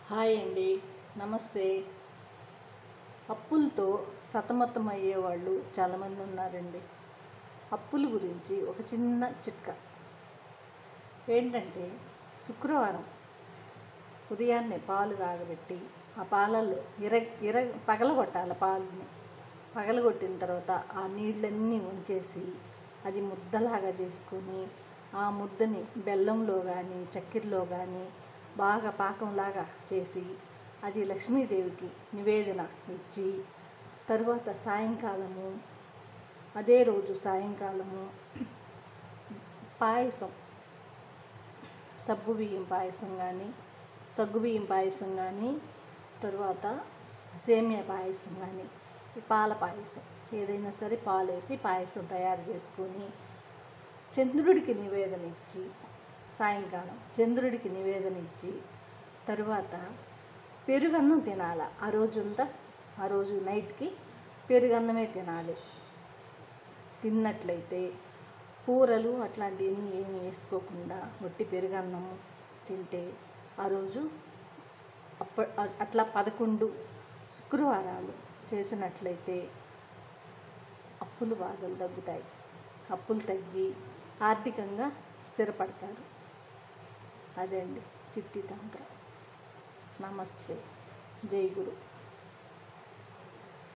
Hi అండి, నమస్తే. అప్పులతో సతమతమయ్యేవాళ్ళు చాలామంది ఉన్నారండి. అప్పుల గురించి ఒక చిన్న చిట్కా ఏంటంటే, శుక్రవారం ఉదయాన్నే పాలు కాగబెట్టి ఆ పాలల్లో పగలగొట్టాలి. పాలని పగలగొట్టిన తర్వాత ఆ నీళ్ళన్నీ ఉంచేసి అది ముద్దలాగా చేసుకొని ఆ ముద్దని బెల్లంలో కానీ చక్కెరలో కానీ బాగా పాకంలాగా చేసి అది లక్ష్మీదేవికి నివేదన ఇచ్చి, తరువాత అదే రోజు సాయంకాలము పాయసం, సగ్గుబియ్యం పాయసం కానీ తరువాత సేమియా పాయసం కానీ పాల పాయసం ఏదైనా సరే పాలేసి పాయసం తయారు చేసుకొని చంద్రుడికి నివేదన ఇచ్చి, సాయంకాలం చంద్రుడికి నివేదన ఇచ్చి తరువాత పెరుగన్నం తినాలి. ఆ రోజు నైట్కి పెరుగన్నమే తినాలి. తిన్నట్లయితే కూరలు అట్లాంటివన్నీ ఏమి వేసుకోకుండా ఒట్టి పెరుగన్నము తింటే ఆ రోజు అట్లా 11 శుక్రవారాలు చేసినట్లయితే అప్పుల బాధలు తగ్గుతాయి. అప్పులు తగ్గి ఆర్థికంగా స్థిరపడతారు. అదే అండి చిట్టి తంత్రం. నమస్తే. జై గురు.